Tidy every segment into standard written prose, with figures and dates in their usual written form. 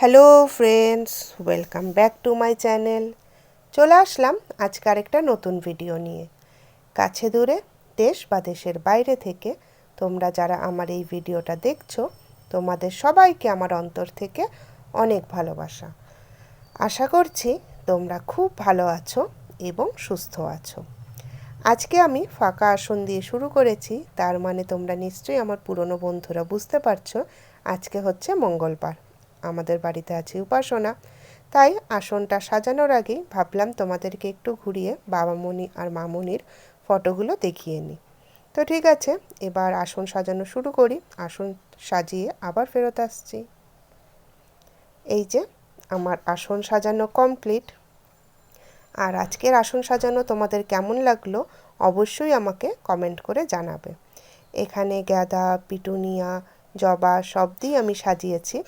Hello friends, welcome back to my channel. চলে আসলাম আজকে আরেকটা নতুন ভিডিও নিয়ে। কাছে দূরে, দেশ বা দেশের বাইরে থেকে তোমরা যারা আমার এই ভিডিওটা দেখছো, তোমাদের সবাইকে আমার অন্তর থেকে অনেক ভালোবাসা। আশা করছি তোমরা খুব ভালো আছো এবং সুস্থ আছো। আজকে আমি ফাঁকা আসন দিয়ে শুরু করেছি, তার মানে তোমরা নিশ্চয়ই আমার পুরনো বন্ধুরা বুঝতে পারছো আজকে হচ্ছে মঙ্গলবার। আমাদের বাড়িতে আছে উপাসনা, তাই আসনটা সাজানোর আগেই ভাবলাম তোমাদেরকে একটু ঘুরিয়ে বাবামণি আর মামুনির ফটোগুলো দেখিয়ে নিই। তো ঠিক আছে, এবার আসন সাজানো শুরু করি। আসন সাজিয়ে আবার ফেরত আসছি। এই যে আমার আসন সাজানো কমপ্লিট। আর আজকের আসন সাজানো তোমাদের কেমন লাগলো অবশ্যই আমাকে কমেন্ট করে জানাবে। এখানে গাঁদা, পিটুনিয়া, জবা সব দিয়ে আমি সাজিয়েছি।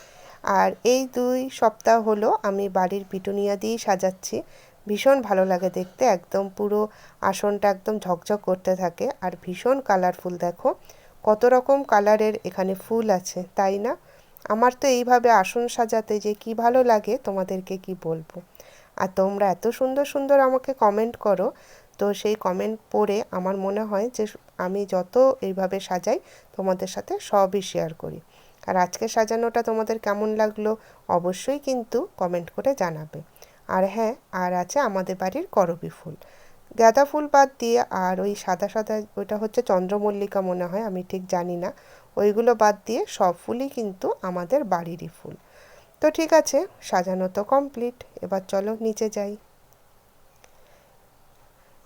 আর এই 2 সপ্তাহ হলো আমি বাড়ির পিটুনিয়া দিয়েই সাজাচ্ছি। ভীষণ ভালো লাগে দেখতে, একদম পুরো আসনটা একদম ঝকঝক করতে থাকে আর ভীষণ কালারফুল। দেখো কত রকম কালারের এখানে ফুল আছে, তাই না? আমার তো এইভাবে আসন সাজাতে যে কি ভালো লাগে তোমাদেরকে কি বলবো। আর তোমরা এত সুন্দর সুন্দর আমাকে কমেন্ট করো, তো সেই কমেন্ট পড়ে আমার মনে হয় যে আমি যত এইভাবে সাজাই তোমাদের সাথে সবই শেয়ার করি। আর আজকে সাজানোটা তোমাদের কেমন লাগলো অবশ্যই কিন্তু কমেন্ট করে জানাবে। আর হ্যাঁ, আর আছে আমাদের বাড়ির করবী ফুল। গাঁদা ফুল বাদ দিয়ে আর ওই সাদা সাদা ওইটা হচ্ছে চন্দ্রমল্লিকা মনে হয়, আমি ঠিক জানি না, ওইগুলো বাদ দিয়ে সব ফুলই কিন্তু আমাদের বাড়িরই ফুল। তো ঠিক আছে, সাজানো তো কমপ্লিট। এবার চলো নিচে যাই।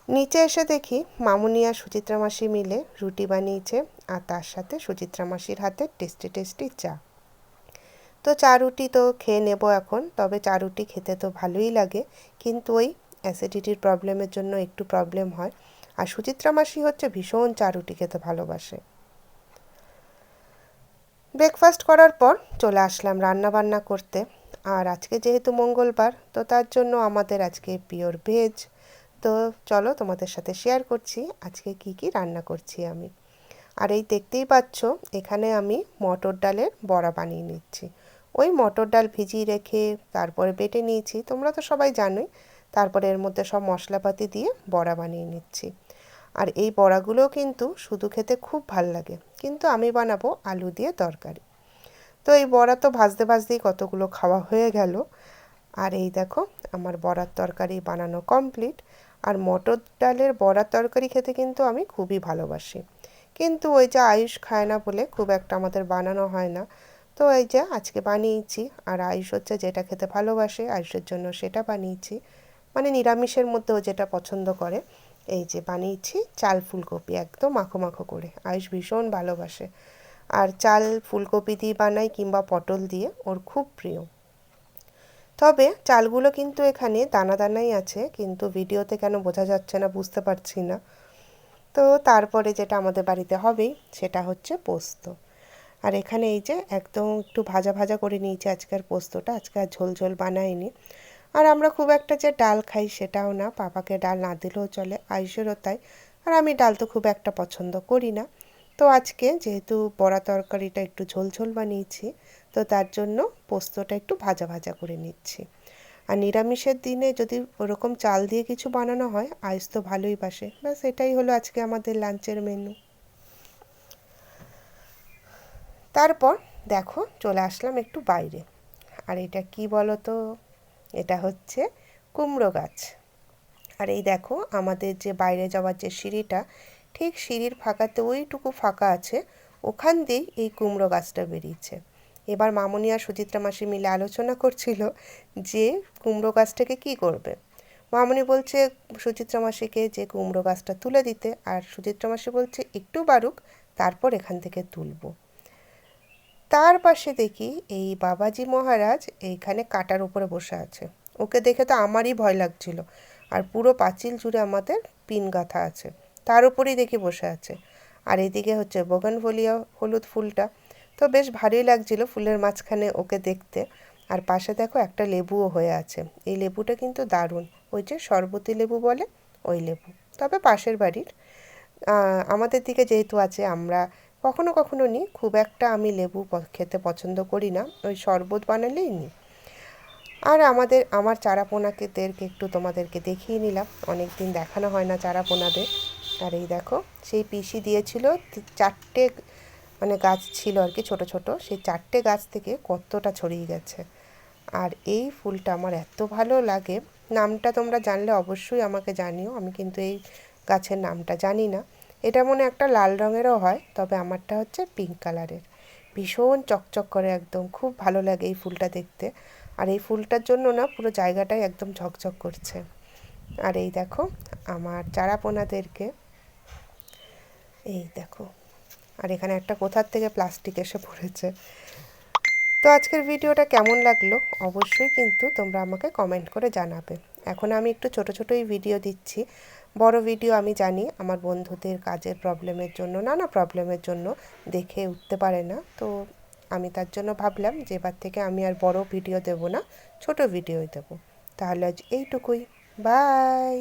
নিচে এসে দেখি মামুনি আর সুচিত্রা মাসি মিলে রুটি বানিয়েছে, আর তার সাথে সুচিত্রা মাসির হাতে টেস্টি টেস্টি চা। তো চা রুটি তো খেয়ে নেব এখন, তবে চা রুটি খেতে তো ভালোই লাগে, কিন্তু ওই অ্যাসিডিটির প্রবলেমের জন্য একটু প্রবলেম হয়। আর সুচিত্রা মাসি হচ্ছে ভীষণ চা রুটি খেতে ভালোবাসে। ব্রেকফাস্ট করার পর চলে আসলাম রান্না বান্না করতে। আর আজকে যেহেতু মঙ্গলবার, তো তার জন্য আমাদের আজকে পিওর ভেজ। তো চলো তোমাদের সাথে শেয়ার করছি আজকে কি কি রান্না করছি আমি। আর এই দেখতেই পাচ্ছ এখানে আমি মটর ডালের বড়া বানিয়ে নিচ্ছি। ওই মটর ডাল ভিজিয়ে রেখে তারপরে বেটে নিয়েছি, তোমরা তো সবাই জানোই। তারপরে এর মধ্যে সব মশলাপাতি দিয়ে বড়া বানিয়ে নিচ্ছি। আর এই বড়াগুলোও কিন্তু শুধু খেতে খুব ভাল লাগে, কিন্তু আমি বানাবো আলু দিয়ে তরকারি। তো এই বড়া তো ভাজতে ভাজতেই কতগুলো খাওয়া হয়ে গেল। আর এই দেখো আমার বড়ার তরকারি বানানো কমপ্লিট। আর মটর ডালের বড়ার তরকারি খেতে কিন্তু আমি খুবই ভালোবাসি, কিন্তু ওই যে আয়ুষ খায় না বলে খুব একটা আমাদের বানানো হয় না। তো এই যে আজকে বানিয়েছি, আর আয়ুষ হচ্ছে যেটা খেতে ভালোবাসে, আয়ুষের জন্য সেটা বানিয়েছি। মানে নিরামিষের মধ্যেও যেটা পছন্দ করে। এই যে বানিয়েছি চাল ফুলকপি, একদম মাখো মাখো করে, আয়ুষ ভীষণ ভালোবাসে। আর চাল ফুলকপি দিয়ে বানাই কিংবা পটল দিয়ে, ওর খুব প্রিয়। তবে চালগুলো কিন্তু এখানে দানা দানাই আছে, কিন্তু ভিডিওতে কেন বোঝা যাচ্ছে না বুঝতে পারছি না। তো তারপরে যেটা আমাদের বাড়িতে হবেই সেটা হচ্ছে পোস্ত। আর এখানে এই যে একদম একটু ভাজা ভাজা করে নিয়েছি আজকের পোস্তটা, আজকে আর ঝোল ঝোল বানাইনি। আর আমরা খুব একটা যে ডাল খাই সেটাও না, পাপাকে ডাল না দিলেও চলে, আয়ুষেরও তাই। আর আমি ডাল তো খুব একটা পছন্দ করি না। তো আজকে যেহেতু বড়া তরকারিটা একটু ঝোল ঝোল বানিয়েছি, তো তার জন্য পোস্তটা একটু ভাজা ভাজা করে নিচ্ছি। আর নিরামিষের দিনে যদি ওরকম চাল দিয়ে কিছু বানানো হয় আইস তো ভালোই বাসে। ব্যাস এটাই হলো আজকে আমাদের লাঞ্চের মেনু। তারপর দেখো চলে আসলাম একটু বাইরে। আর এটা কি বলো তো, এটা হচ্ছে কুমড়ো গাছ। আর এই দেখো আমাদের যে বাইরে যাওয়ার যে সিঁড়িটা, ঠিক সিঁড়ির ফাঁকাতে ওইটুকু ফাঁকা আছে, ওখান দিয়েই এই কুমড়ো গাছটা বেরিয়েছে। এবার মামনি আর সুচিত্রা মাসি মিলে আলোচনা করছিল যে কুমড়ো গাছটাকে কি করবে। মামনি বলছে সুচিত্রা মাসিকে যে কুমড়ো গাছটা তুলে দিতে, আর সুচিত্রা মাসি বলছে একটু বাড়ুক তারপর এখান থেকে তুলবো। তার পাশে দেখি এই বাবাজি মহারাজ এইখানে কাটার উপরে বসে আছে। ওকে দেখে তো আমারই ভয় লাগছিল। আর পুরো পাঁচিল জুড়ে আমাদের পিন গাঁথা আছে, তার উপরেই দেখি বসে আছে। আর এদিকে হচ্ছে বোগানভেলিয়া হলুদ ফুলটা, তো বেশ ভালোই লাগছিল ফুলের মাঝখানে ওকে দেখতে। আর পাশে দেখো একটা লেবুও হয়ে আছে, এই লেবুটা কিন্তু দারুণ, ওই যে শরবতী লেবু বলে ওই লেবু, তবে পাশের বাড়ির। আমাদের দিকে যেহেতু আছে আমরা কখনো কখনো নিই, খুব একটা আমি লেবু খেতে পছন্দ করি না, ওই শরবত বানালেই নিই। আর আমার চারাপোনাদেরকে একটু তোমাদেরকে দেখিয়ে নিলাম, অনেক দিন দেখানো হয় না চারাপোনাদের। আর এই দেখো, সেই পিসি দিয়েছিল 4টে মানে গাছ ছিল আর কি, ছোট ছোট, সেই 4টে গাছ থেকে কতটা ছড়িয়ে গেছে। আর এই ফুলটা আমার এত ভালো লাগে, নামটা তোমরা জানলে অবশ্যই আমাকে জানিও, আমি কিন্তু এই গাছের নামটা জানি না। এটা মনে একটা লাল রঙেরও হয়, তবে আমারটা হচ্ছে পিঙ্ক কালারের, ভীষণ চকচক করে একদম, খুব ভালো লাগে এই ফুলটা দেখতে। আর এই ফুলটার জন্য না পুরো জায়গাটাই একদম ঝকঝক করছে। আর এই দেখো আমার চারাপোনাদেরকে, এই দেখো, আর এখানে একটা কোথার থেকে প্লাস্টিক এসে পড়েছে। তো আজকের ভিডিওটা কেমন লাগলো অবশ্যই কিন্তু তোমরা আমাকে কমেন্ট করে জানাবে। এখন আমি একটু ছোট ছোটই ভিডিও দিচ্ছি, বড় ভিডিও আমি জানি আমার বন্ধুদের কাজের প্রবলেমের জন্য, নানা প্রবলেমের জন্য দেখে উঠতে পারে না, তো আমি তার জন্য ভাবলাম যে এবার থেকে আমি আর বড় ভিডিও দেব না, ছোট ভিডিওই দেব। তাহলে আজ এইটুকুই, বাই।